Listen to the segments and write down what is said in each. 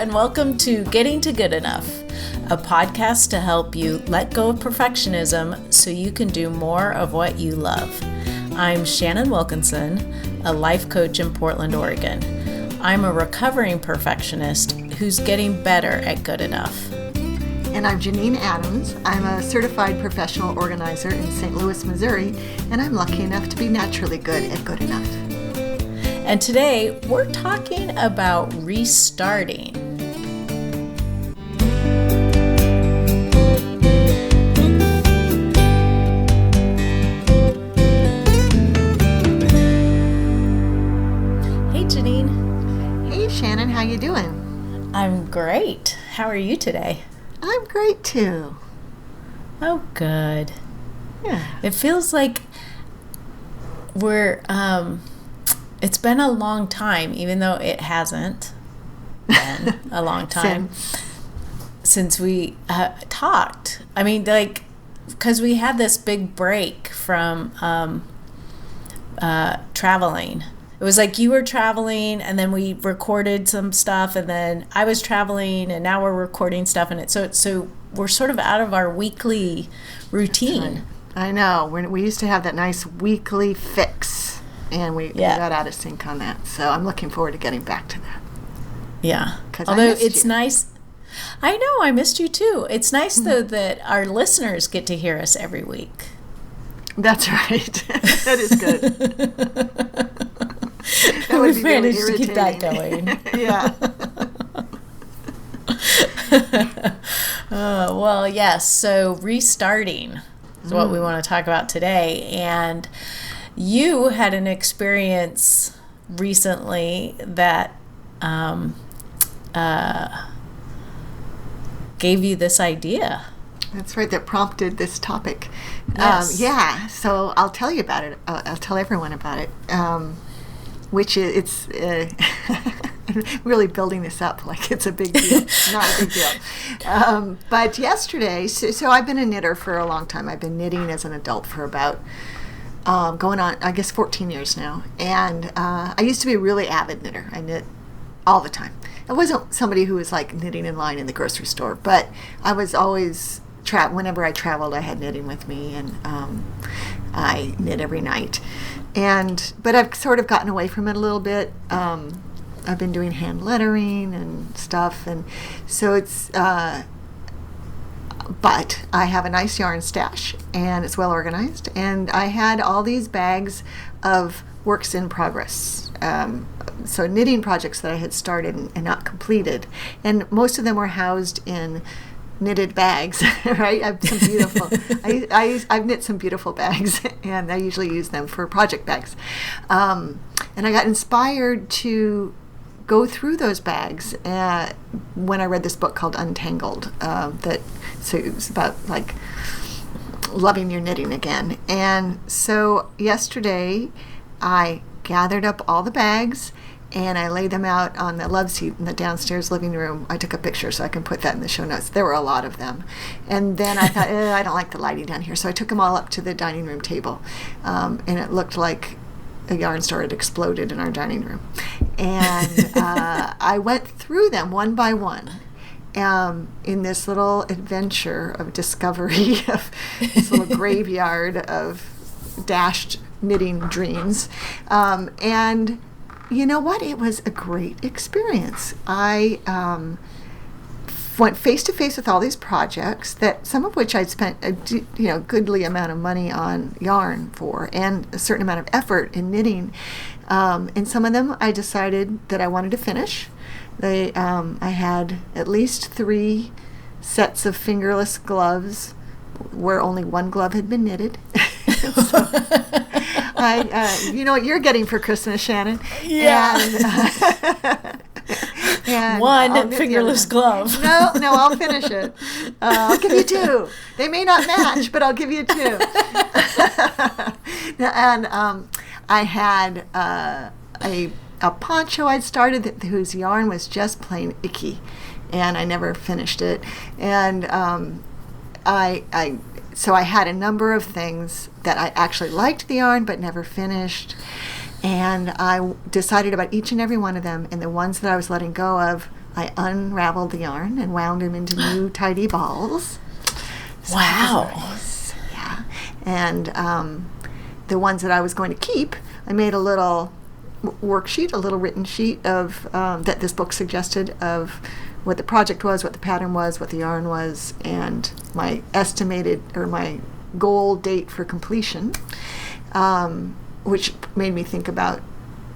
and welcome to Getting to Good Enough, a podcast to help you let go of perfectionism so you can do more of what you love. I'm Shannon Wilkinson, a life coach in Portland, Oregon. I'm a recovering perfectionist who's getting better at good enough. And I'm Janine Adams. I'm a certified professional organizer in St. Louis, Missouri, and I'm lucky enough to be naturally good at good enough. And today, we're talking about restarting. Hey, Janine. Hey, Shannon. How you doing? I'm great. How are you today? I'm great, too. Oh, good. Yeah. It feels like we're... It's been a long time, even though it hasn't been a long time since we talked. I mean, like, because we had this big break from traveling. It was like you were traveling, and then we recorded some stuff, and then I was traveling, and now we're recording stuff, and so we're sort of out of our weekly routine. I know. We used to have that nice weekly fix. And we got out of sync on that. So I'm looking forward to getting back to that. Yeah. Although it's nice. I know, I missed you too. It's nice, though, that our listeners get to hear us every week. That's right. That is good. That would be managed really to keep that going. Yeah. Well, yes. So restarting is what we want to talk about today. And you had an experience recently that gave you this idea. That's right, that prompted this topic. Yes. So I'll tell you about it. I'll tell everyone about it, which is, I'm really building this up like it's a big deal. Not a big deal. But yesterday, so I've been a knitter for a long time. I've been knitting as an adult for about going on, I guess, 14 years now. And I used to be a really avid knitter. I knit all the time. I wasn't somebody who was like knitting in line in the grocery store, but I was always, whenever I traveled, I had knitting with me, and I knit every night. But I've sort of gotten away from it a little bit. I've been doing hand lettering and stuff, and so it's... But I have a nice yarn stash, and it's well organized. And I had all these bags of works in progress. So knitting projects that I had started and not completed. And most of them were housed in knitted bags, right? I've some beautiful. I've knit some beautiful bags, and I usually use them for project bags. And I got inspired to go through those bags when I read this book called Untangled. So it was about like loving your knitting again. And so yesterday I gathered up all the bags and I laid them out on the love seat in the downstairs living room. I took a picture so I can put that in the show notes. There were a lot of them. And then I thought, I don't like the lighting down here. So I took them all up to the dining room table. And it looked like a yarn store had exploded in our dining room. And I went through them one by one. In this little adventure of discovery of this little graveyard of dashed knitting dreams. And you know what? It was a great experience. I went face to face with all these projects, that some of which I'd spent a goodly amount of money on yarn for, and a certain amount of effort in knitting. And some of them I decided that I wanted to finish. I had at least 3 sets of fingerless gloves where only one glove had been knitted. So you know what you're getting for Christmas, Shannon? Yeah. And one fingerless glove. No, I'll finish it. I'll give you 2. They may not match, but I'll give you 2. And I had a poncho I'd started whose yarn was just plain icky, and I never finished it. And so I had a number of things that I actually liked the yarn but never finished. And I decided about each and every one of them, and the ones that I was letting go of I unraveled the yarn and wound them into new tidy balls. So wow. Nice. Yeah. And the ones that I was going to keep, I made a little worksheet, a little written sheet of that this book suggested of what the project was, what the pattern was, what the yarn was, and my estimated or my goal date for completion, which made me think about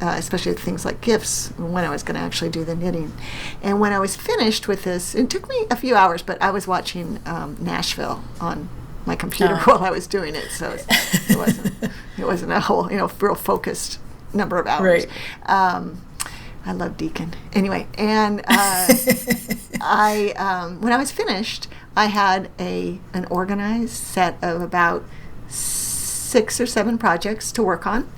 especially things like gifts when I was going to actually do the knitting. And when I was finished with this, it took me a few hours, but I was watching Nashville on my computer while I was doing it, so it wasn't a whole real focused number of hours. Right. I love Deacon. Anyway, and I when I was finished, I had an organized set of about 6 or 7 projects to work on,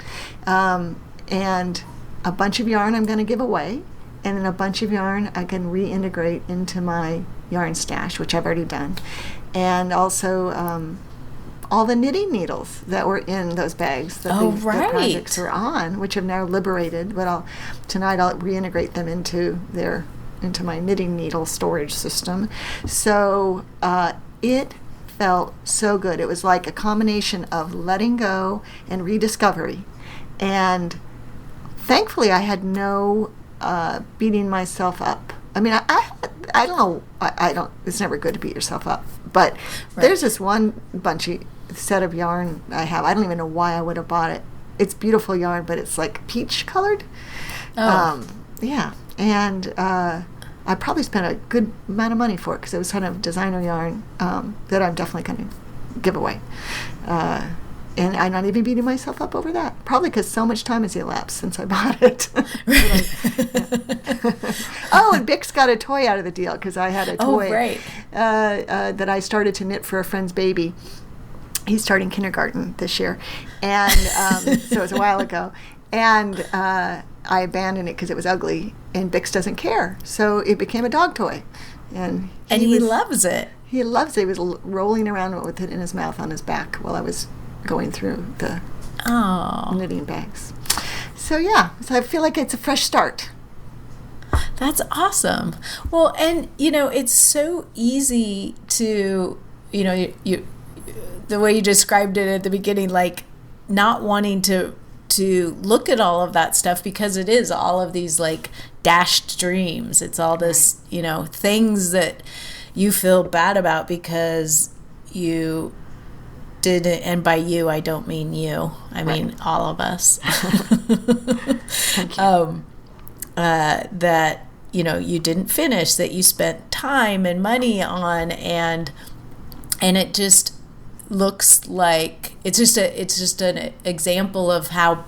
and a bunch of yarn I'm going to give away, and then a bunch of yarn I can reintegrate into my yarn stash, which I've already done, and also all the knitting needles that were in those bags that the projects are on, which have now liberated. But tonight I'll reintegrate them into my knitting needle storage system. So it felt so good. It was like a combination of letting go and rediscovery. And thankfully I had no beating myself up. I mean, I don't know. I don't. It's never good to beat yourself up. But there's this one bunchy set of yarn I have. I don't even know why I would have bought it. It's beautiful yarn, but it's like peach colored. Yeah, and I probably spent a good amount of money for it because it was kind of designer yarn that I'm definitely going to give away. And I'm not even beating myself up over that. Probably because so much time has elapsed since I bought it. Oh, and Bix got a toy out of the deal because I had a toy that I started to knit for a friend's baby. He's starting kindergarten this year. And so it was a while ago. And I abandoned it because it was ugly. And Bix doesn't care. So it became a dog toy. And he loves it. He loves it. He was rolling around with it in his mouth on his back while I was going through the knitting bags. So yeah, so I feel like it's a fresh start. That's awesome. Well, and it's so easy to, you the way you described it at the beginning, like not wanting to look at all of that stuff because it is all of these like dashed dreams. It's all this, things that you feel bad about because you didn't, and by you I don't mean you, I mean all of us. That you didn't finish, that you spent time and money on, and it just looks like it's just an example of how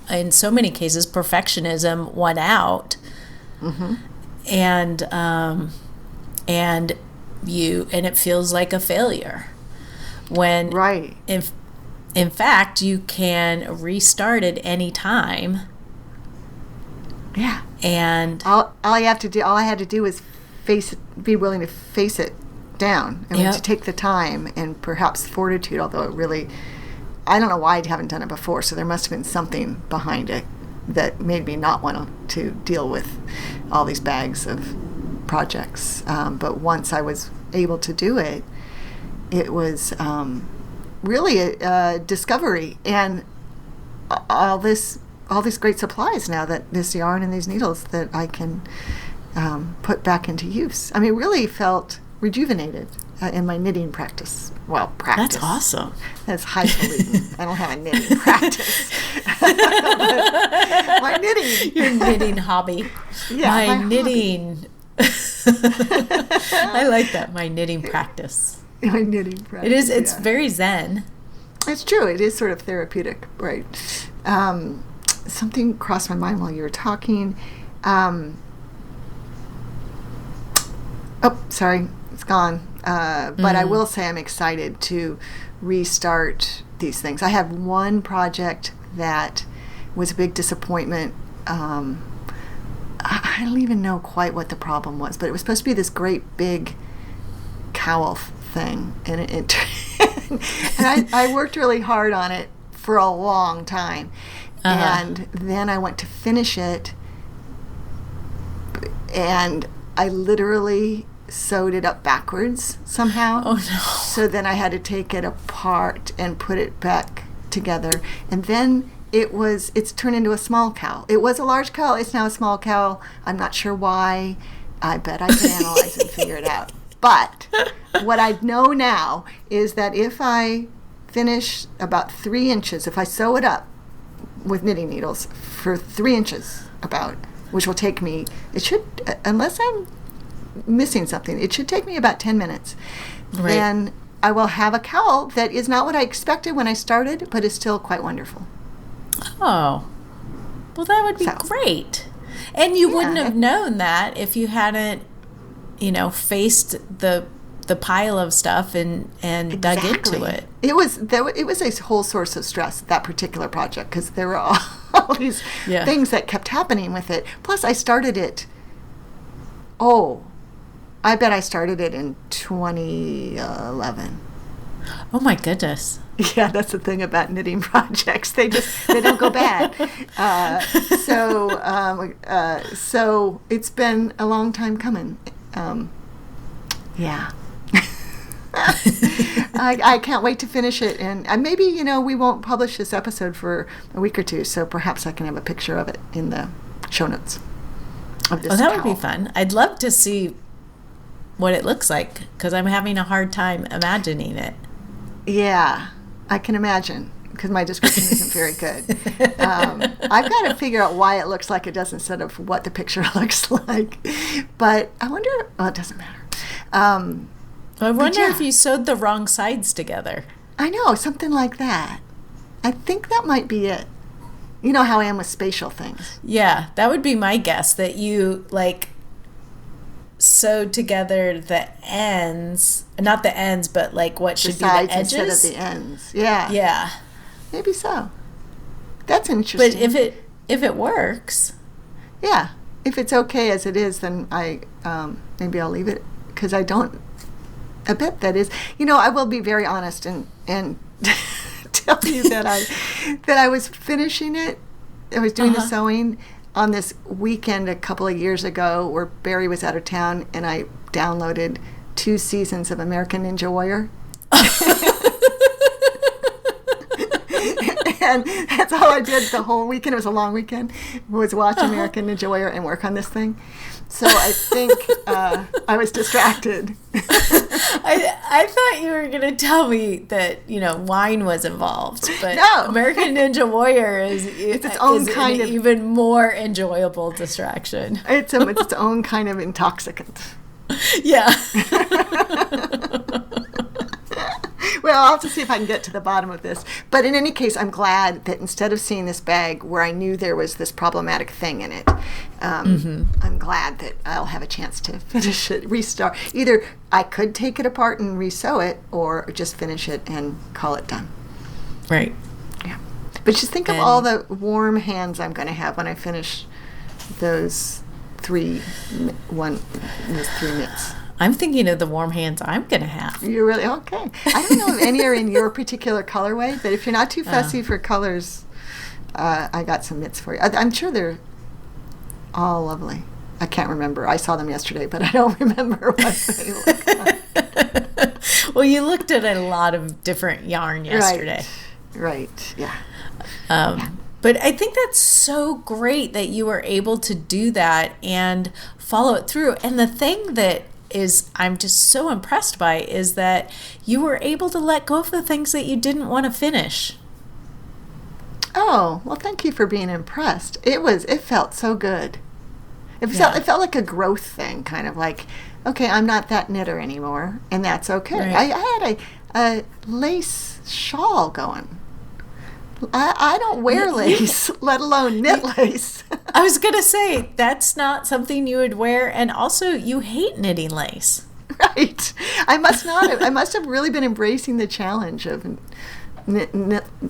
in so many cases perfectionism won out. Mm-hmm. And it feels like a failure when in fact you can restart at any time. Yeah. And all I had to do was be willing to face it down. I mean, to take the time and perhaps fortitude, although it really, I don't know why I haven't done it before, so there must have been something behind it that made me not want to deal with all these bags of projects. But once I was able to do it, it was really a discovery, and all these great supplies now, that this yarn and these needles that I can put back into use. I mean, it really felt rejuvenated in my knitting practice. Well, practice. That's awesome. That's highfalutin. I don't have a knitting practice. My knitting. Your knitting hobby. Yeah, my knitting. I like that. My knitting practice. My knitting practice. It is. It's very zen. It's true. It is sort of therapeutic, right? Something crossed my mind while you were talking. Sorry, it's gone. But I will say I'm excited to restart these things. I have one project that was a big disappointment. I don't even know quite what the problem was, but it was supposed to be this great big cowl thing, and and I worked really hard on it for a long time. And then I went to finish it, and I literally sewed it up backwards somehow. Oh, no. So then I had to take it apart and put it back together. And then it's turned into a small cowl. It was a large cowl. It's now a small cowl. I'm not sure why. I bet I can analyze and figure it out. But what I know now is that if I finish about 3 inches, if I sew it up with knitting needles for 3 inches about, which will take me, it should, unless I'm missing something, it should take me about 10 minutes. Right. Then I will have a cowl that is not what I expected when I started, but is still quite wonderful. Oh, well, that would be great. And you wouldn't have known that if you hadn't, faced the pile of stuff and dug into it. It was a whole source of stress, that particular project, because there were all these things that kept happening with it. Plus, I started it. I bet I started it in 2011. Oh my goodness. Yeah, that's the thing about knitting projects. They don't go bad. So it's been a long time coming. Yeah. I can't wait to finish it. And maybe, we won't publish this episode for a week or two, so perhaps I can have a picture of it in the show notes of this that cowl. would be fun. I'd love to see what it looks like, because I'm having a hard time imagining it. Yeah, I can imagine, because my description isn't very good. I've got to figure out why it looks like it does instead of what the picture looks like. But I wonder, it doesn't matter. I wonder if you sewed the wrong sides together. I know, something like that. I think that might be it. You know how I am with spatial things. Yeah, that would be my guess, that you, sewed together the ends, not the ends, but what should be the edges instead of the ends. Yeah. Yeah. Maybe so. That's interesting. But if it works, yeah, if it's okay as it is, then maybe I'll leave it, because I bet that is. I will be very honest and tell you that I was finishing it. I was doing the sewing on this weekend a couple of years ago where Barry was out of town, and I downloaded 2 seasons of American Ninja Warrior. And that's all I did the whole weekend. It was a long weekend. Was watch American Ninja Warrior and work on this thing. So I think I was distracted. I thought you were going to tell me that, wine was involved. But no. American Ninja Warrior is its own kind of even more enjoyable distraction. It's its own kind of intoxicant. Yeah. Well, I'll have to see if I can get to the bottom of this. But in any case, I'm glad that instead of seeing this bag where I knew there was this problematic thing in it, I'm glad that I'll have a chance to finish it, restart. Either I could take it apart and re-sew it, or just finish it and call it done. Right. Yeah. But just think of all the warm hands I'm going to have when I finish those 3 knits. I'm thinking of the warm hands I'm going to have. You're really okay. I don't know if any are in your particular colorway, but if you're not too fussy for colors, I got some knits for you. I'm sure they're all lovely. I can't remember. I saw them yesterday, but I don't remember what they look like. Well, you looked at a lot of different yarn yesterday. Right. Yeah. But I think that's so great that you were able to do that and follow it through. And the thing that I'm just so impressed by is that you were able to let go of the things that you didn't want to finish. Oh, well, thank you for being impressed. It felt so good. It felt like a growth thing, kind of like, okay, I'm not that knitter anymore, and that's okay. Right. I had a lace shawl going. I don't wear lace, let alone knit lace. I was going to say, that's not something you would wear, and also you hate knitting lace. Right. I must have really been embracing the challenge of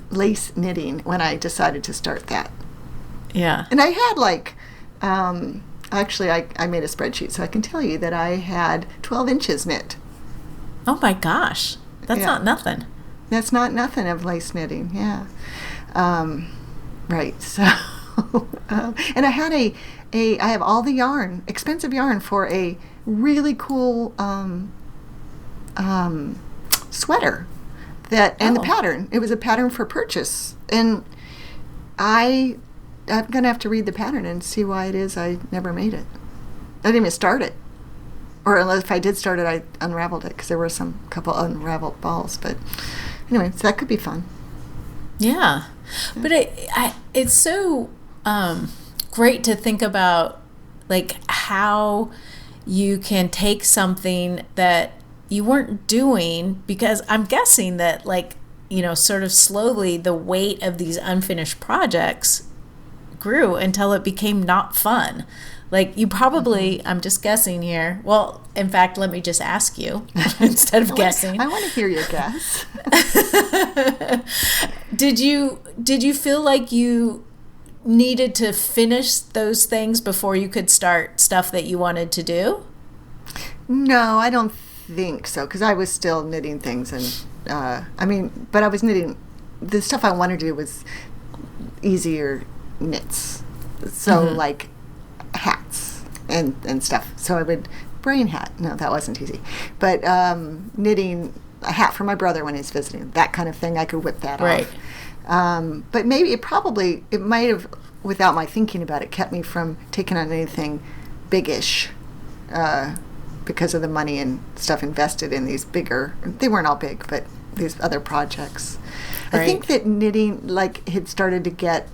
lace knitting when I decided to start that. Yeah. And I had actually I made a spreadsheet, so I can tell you that I had 12 inches knit. Oh my gosh. That's not nothing. That's not nothing of lace knitting, yeah. Right, so And I had I have all the yarn, expensive yarn for a really cool sweater and the pattern. It was a pattern for purchase. And I'm going to have to read the pattern and see why it is I never made it. I didn't even start it. Or unless if I did start it, I unraveled it because there were couple unraveled balls. But anyway, so that could be fun. Yeah. But it's so great to think about, like, how you can take something that you weren't doing, because I'm guessing that, like, sort of slowly the weight of these unfinished projects grew until it became not fun. Like, you probably, I'm just guessing here. Well, in fact, let me just ask you instead of guessing. I want to hear your guess. Did you feel like you needed to finish those things before you could start stuff that you wanted to do? No, I don't think so, because I was still knitting things, and but I was knitting. The stuff I wanted to do was easier knits, so like hats and stuff. So I would brain hat. No, that wasn't easy, but knitting a hat for my brother when he's visiting, that kind of thing. I could whip that off. But maybe it might have, without my thinking about it, kept me from taking on anything biggish. Because of the money and stuff invested in these bigger, they weren't all big, but these other projects. Right. I think that knitting had started to get,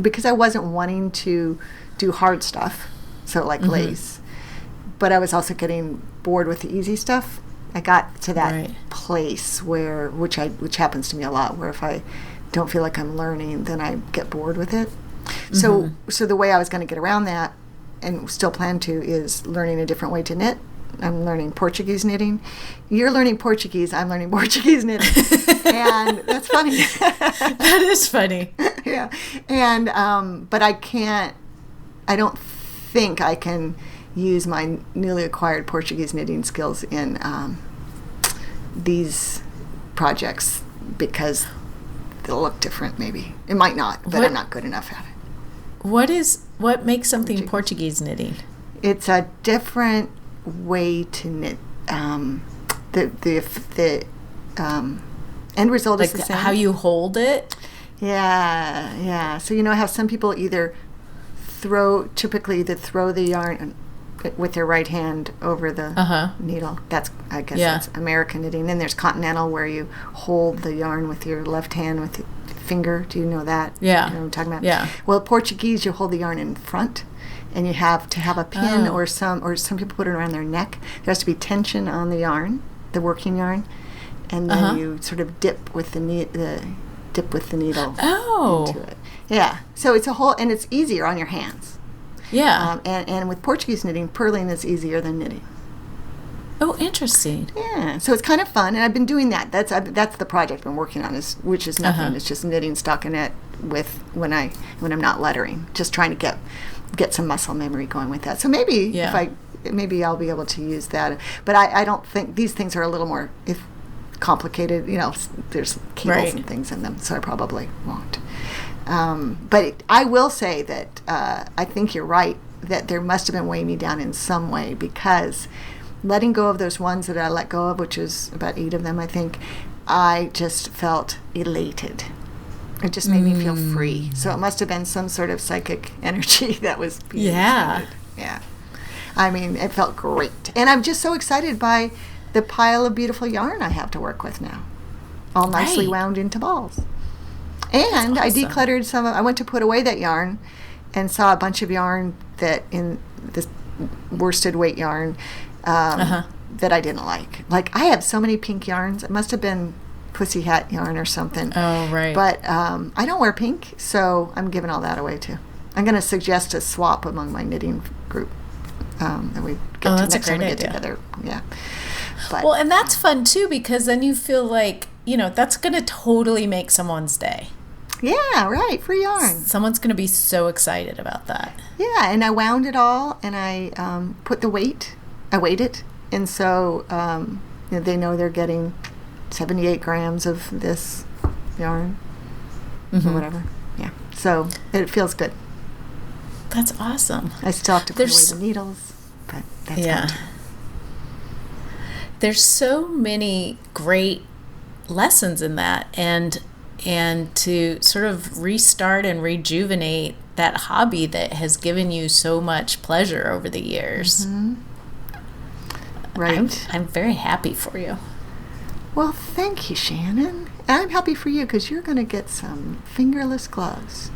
because I wasn't wanting to do hard stuff, so lace, but I was also getting bored with the easy stuff. I got to that place where, which happens to me a lot, where if I don't feel like I'm learning, then I get bored with it. So the way I was going to get around that, and still plan to, is learning a different way to knit. I'm learning Portuguese knitting. You're learning Portuguese. I'm learning Portuguese knitting. And that's funny. That is funny. Yeah. And, but I don't think I can use my newly acquired Portuguese knitting skills in these projects, because they'll look different maybe. It might not, but I'm not good enough at it. What makes something Portuguese knitting? It's a different way to knit. The end result is the same. How you hold it? Yeah. So how some people typically either throw the yarn with their right hand over the needle. That's that's American knitting. Then there's continental, where you hold the yarn with your left hand with your finger. Do you know that? Yeah. You know what I'm talking about? Yeah. Well, Portuguese, you hold the yarn in front, and you have to have a pin, or some people put it around their neck. There has to be tension on the yarn, the working yarn, and then you sort of dip with the needle into it. Yeah. So it's and it's easier on your hands. Yeah. And with Portuguese knitting, purling is easier than knitting. Oh, interesting. Yeah. So it's kind of fun, and I've been doing that. That's the project I've been working on, which is nothing. It's just knitting stockinette when I'm not lettering, just trying to get some muscle memory going with that. So maybe maybe I'll be able to use that. But I don't think these things are a little more complicated. There's cables and things in them, so I probably won't. But I will say that I think you're right, that there must have been weighing me down in some way, because letting go of those ones that I let go of, which is about 8 of them, I think, I just felt elated. It just made me feel free. So it must have been some sort of psychic energy that was being extended. Yeah. I mean, it felt great. And I'm just so excited by the pile of beautiful yarn I have to work with now, all nicely wound into balls. And I decluttered some. I went to put away that yarn and saw a bunch of yarn that in this worsted weight yarn that I didn't like. Like, I have so many pink yarns. It must have been pussy hat yarn or something. Oh, right. But I don't wear pink, so I'm giving all that away too. I'm going to suggest a swap among my knitting group that we get to next time we get together. Yeah. But, well, and that's fun too, because then you feel like, that's going to totally make someone's day. Yeah, right. Free yarn. Someone's going to be so excited about that. Yeah, and I wound it all, and I put the weight. I weighed it, and so they know they're getting 78 grams of this yarn, or whatever. Yeah. So it feels good. That's awesome. I still have to put away the needles, but that's fine too. There's so many great lessons in that, and to sort of restart and rejuvenate that hobby that has given you so much pleasure over the years. Mm-hmm. Right. I'm very happy for you. Well, thank you, Shannon. And I'm happy for you because you're going to get some fingerless gloves.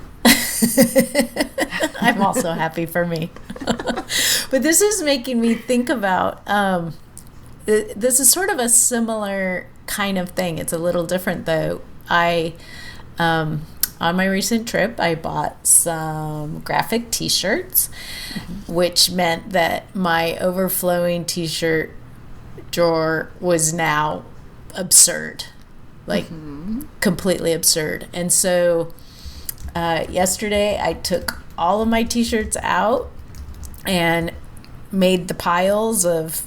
I'm also happy for me. But this is making me think about, this is sort of a similar kind of thing. It's a little different, though. On my recent trip, I bought some graphic t-shirts, which meant that my overflowing t-shirt drawer was now absurd, like completely absurd. And so yesterday I took all of my t-shirts out and made the piles of,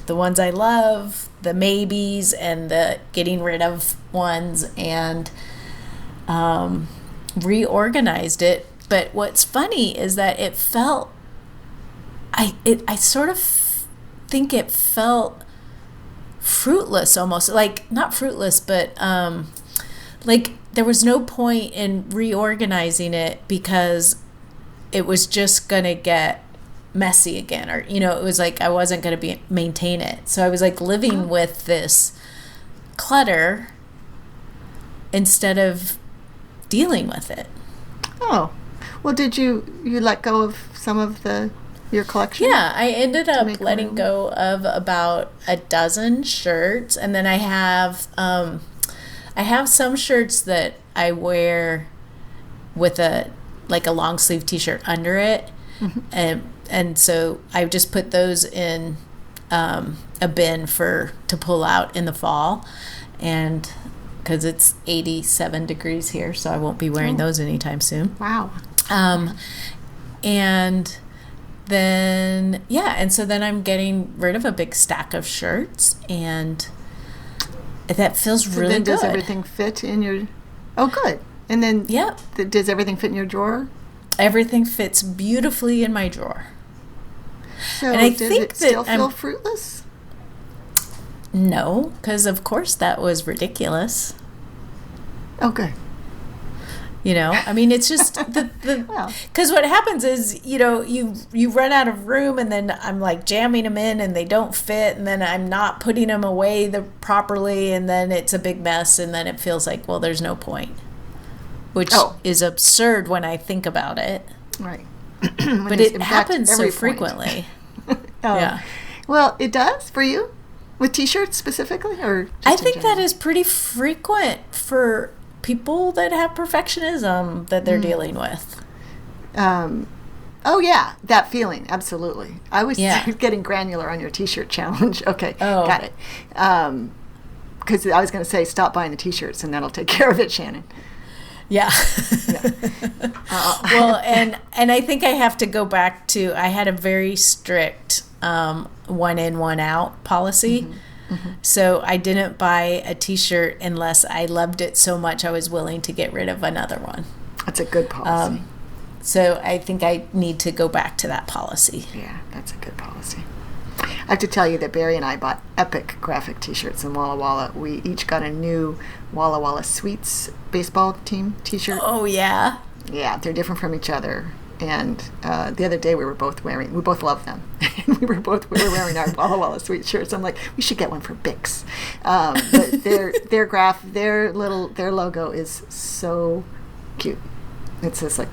the ones I love, the maybes, and the getting rid of ones, and reorganized it. But what's funny is that it felt, I sort of think it felt fruitless, almost, like not fruitless, but like there was no point in reorganizing it because it was just gonna get messy again, or it was like I wasn't going to maintain it. So I was like living with this clutter instead of dealing with it. Oh, well, did you let go of some of your collection? Yeah, I ended up letting go of about a dozen shirts, and then I have some shirts that I wear with a long sleeve t-shirt under it, and so I just put those in a bin to pull out in the fall, and because it's 87 degrees here, so I won't be wearing those anytime soon. Wow. And then and so then I'm getting rid of a big stack of shirts, and that feels really then good. Does everything fit in your? Oh, good. And then does everything fit in your drawer? Everything fits beautifully in my drawer. So and I think it still feel fruitless? No, because of course that was ridiculous. Okay. I mean, it's just because what happens is, you run out of room, and then I'm like jamming them in and they don't fit, and then I'm not putting them away properly, and then it's a big mess, and then it feels like, well, there's no point, which is absurd when I think about it. Right. But it happens so frequently. Yeah. Well, it does for you? With t-shirts specifically? Or I think that is pretty frequent for people that have perfectionism that they're dealing with. Oh, yeah. That feeling. Absolutely. I was getting granular on your t-shirt challenge. Okay. Got it. Because I was going to say, stop buying the t-shirts and that'll take care of it, Shannon. Yeah. Well, and I think I have to go back to, I had a very strict one in, one out policy. So I didn't buy a t-shirt unless I loved it so much I was willing to get rid of another one. That's a good policy. So I think I need to go back to that policy. Yeah, that's a good policy. I have to tell you that Barry and I bought epic graphic t-shirts in Walla Walla. We each got a new Walla Walla Sweets baseball team t-shirt. Oh, yeah? Yeah, they're different from each other. And the other day we both love them. we were wearing our Walla Walla Sweet shirts. I'm like, we should get one for Bix. But their logo is so cute. It's this like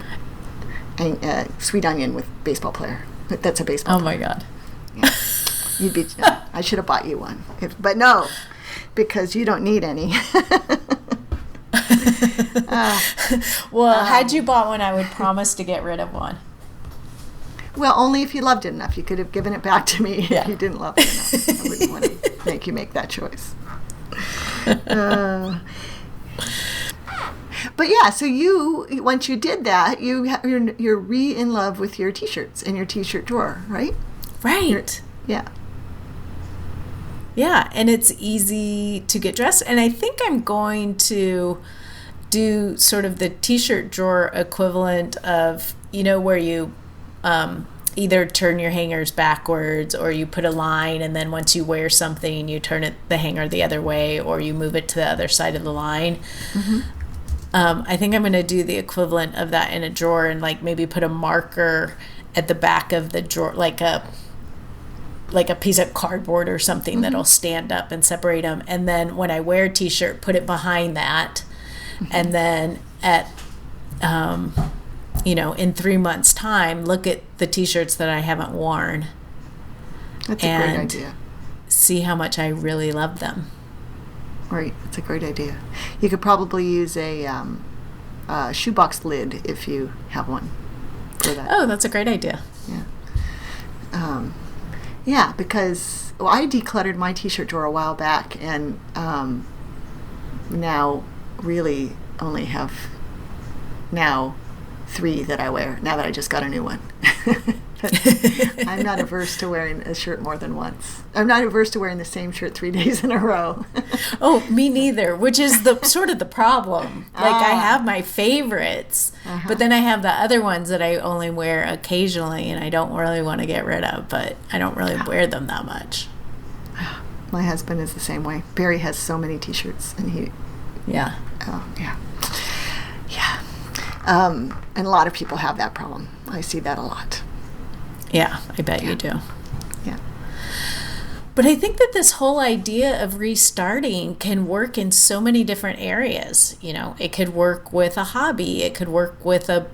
sweet onion with baseball player. That's a baseball player. My God. Yeah. I should have bought you one. But no, because you don't need any. Had you bought one, I would promise to get rid of one. Well, only if you loved it enough. You could have given it back to me if you didn't love it enough. I wouldn't want to make you make that choice. But yeah, so once you did that, you're in love with your t-shirts and your t-shirt drawer, right? Right. Yeah. Yeah, and it's easy to get dressed. And I think I'm going to do sort of the t-shirt drawer equivalent of, where you either turn your hangers backwards, or you put a line, and then once you wear something, you turn the hanger the other way, or you move it to the other side of the line. Mm-hmm. I think I'm going to do the equivalent of that in a drawer, and like maybe put a marker at the back of the drawer, like a piece of cardboard or something, mm-hmm. that'll stand up and separate them. And then when I wear a t-shirt, put it behind that. Mm-hmm. And then at, in 3 months' time, look at the t-shirts that I haven't worn. That's a great idea. See how much I really love them. Right, that's a great idea. You could probably use a shoebox lid if you have one for that. Oh, that's a great idea. Yeah. Yeah, because I decluttered my t-shirt drawer a while back, and now really only have 3 that I wear, now that I just got a new one. I'm not averse to wearing a shirt more than once. I'm not averse to wearing the same shirt 3 days in a row. Oh, me neither, which is the sort of the problem. Like, I have my favorites, but then I have the other ones that I only wear occasionally, and I don't really want to get rid of, but I don't really wear them that much. My husband is the same way. Barry has so many t-shirts, and he... Yeah. Oh, yeah. Yeah. And a lot of people have that problem. I see that a lot. Yeah, I bet you do. Yeah. But I think that this whole idea of restarting can work in so many different areas. It could work with a hobby. It could work with a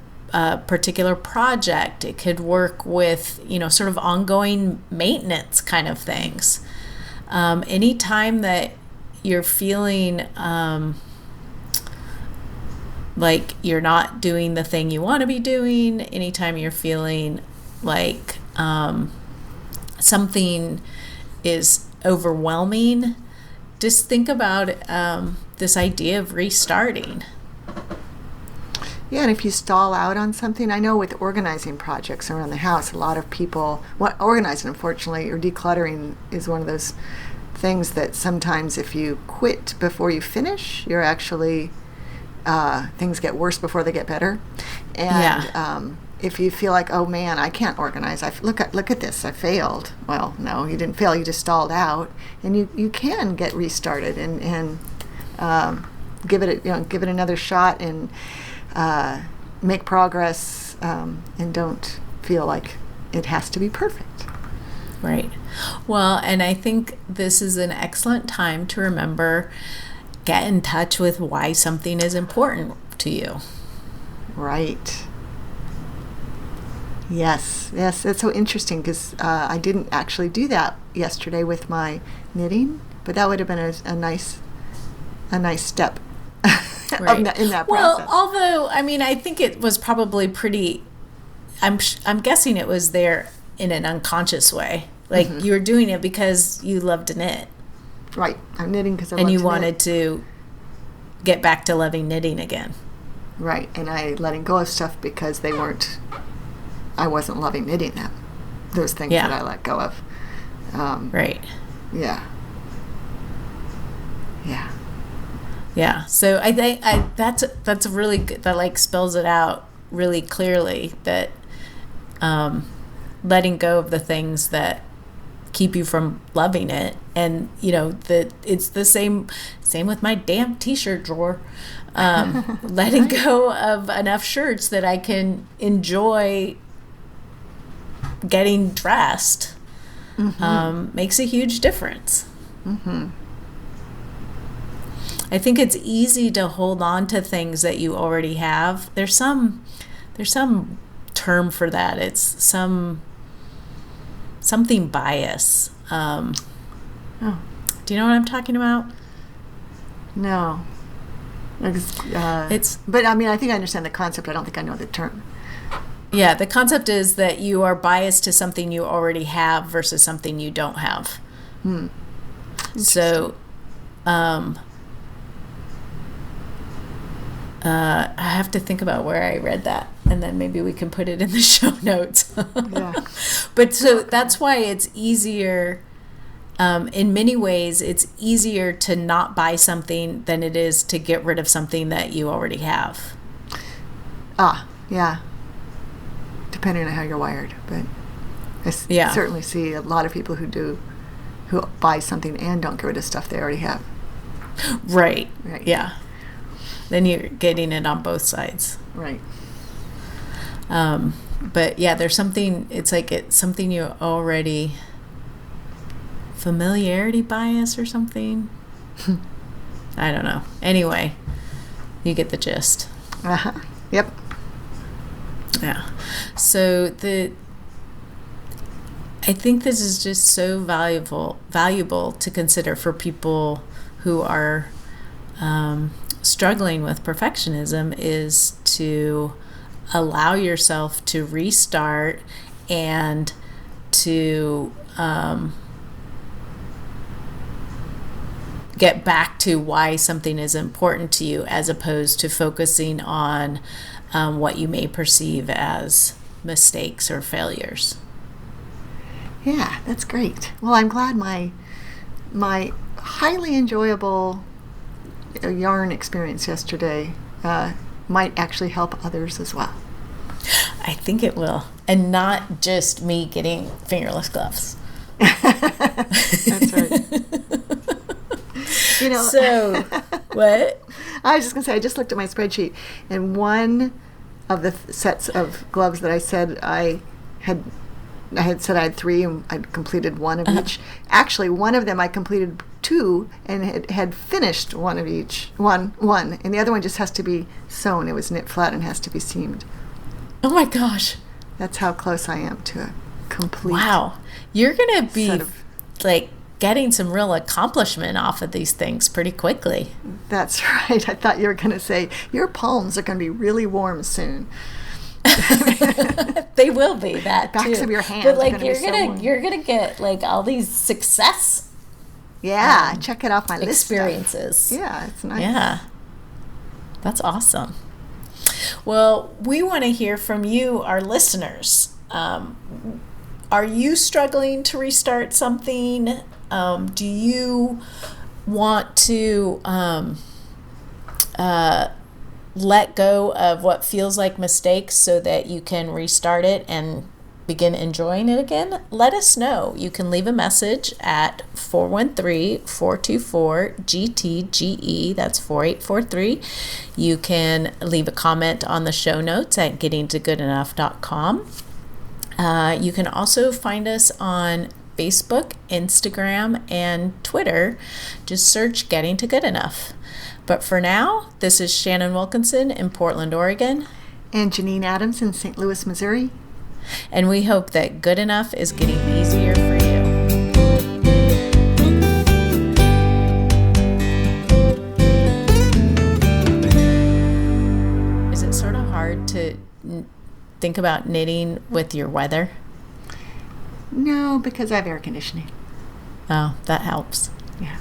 particular project. It could work with, sort of ongoing maintenance kind of things. Anytime that you're feeling like you're not doing the thing you want to be doing, anytime you're feeling like something is overwhelming, just think about this idea of restarting. Yeah, and if you stall out on something, I know with organizing projects around the house, a lot of people, organizing, unfortunately, or decluttering is one of those things that sometimes if you quit before you finish, you're actually, things get worse before they get better. And if you feel like, oh man, I can't organize, look at this, I failed. Well, no, you didn't fail, you just stalled out, and you can get restarted and give it another shot and make progress, and don't feel like it has to be perfect. Right. Well, and I think this is an excellent time to remember, get in touch with why something is important to you. Right. Yes, that's so interesting, because I didn't actually do that yesterday with my knitting, but that would have been a nice step right. in that process. Well, although, I think it was probably pretty, I'm guessing it was there in an unconscious way. Like, you were doing it because you love to knit. Right. I'm knitting because I love to knit. And you wanted to get back to loving knitting again. Right. And I letting go of stuff because I wasn't loving knitting them. Those things that I let go of. Right. Yeah. Yeah. Yeah. So I think that's really good. That like spells it out really clearly, that letting go of the things that keep you from loving it. And that it's the same with my damn t-shirt drawer. Letting go of enough shirts that I can enjoy getting dressed makes a huge difference. I think it's easy to hold on to things that you already have. There's some term for that. It's something bias. Do you know what I'm talking about? No. But I think I understand the concept. I don't think I know the term. Yeah, the concept is that you are biased to something you already have versus something you don't have. So, I have to think about where I read that, and then maybe we can put it in the show notes. Yeah. But so that's why it's easier in many ways, it's easier to not buy something than it is to get rid of something that you already have. Yeah. Depending on how you're wired, but I certainly see a lot of people who buy something and don't get rid of stuff they already have. Right. Yeah. Then you're getting it on both sides. Right. But yeah, there's something, it's like it's something you already, familiarity bias or something. I don't know. Anyway, you get the gist. Yep. Yeah. So I think this is just so valuable to consider for people who are struggling with perfectionism, is to allow yourself to restart and to get back to why something is important to you, as opposed to focusing on what you may perceive as mistakes or failures. Yeah, that's great. Well, I'm glad my highly enjoyable yarn experience yesterday might actually help others as well. I think it will. And not just me getting fingerless gloves. That's right. So, what? I was just going to say, I just looked at my spreadsheet, and one of the sets of gloves that I said I had said I had 3, and I'd completed one of each. Actually, one of them I completed 2 and had finished one of each. One, and the other one just has to be sewn. It was knit flat and has to be seamed. Oh my gosh. That's how close I am to a complete. Wow. You're going to be like getting some real accomplishment off of these things pretty quickly. That's right. I thought you were going to say your palms are going to be really warm soon. They will be, that backs too. of your hands. But like you're gonna get like all these success. Yeah, check it off my experiences. list. Yeah, it's nice. Yeah, that's awesome. Well, we want to hear from you, our listeners. Are you struggling to restart something? Do you want to let go of what feels like mistakes so that you can restart it and begin enjoying it again? Let us know. You can leave a message at 413-424-GTGE. That's 4843. You can leave a comment on the show notes at gettingtogoodenough.com. You can also find us on Facebook, Instagram, and Twitter. Just search Getting to Good Enough. But for now, this is Shannon Wilkinson in Portland, Oregon. And Janine Adams in St. Louis, Missouri. And we hope that good enough is getting easier for you. Is it sort of hard to think about knitting with your weather? No, because I have air conditioning. Oh, that helps. Yeah.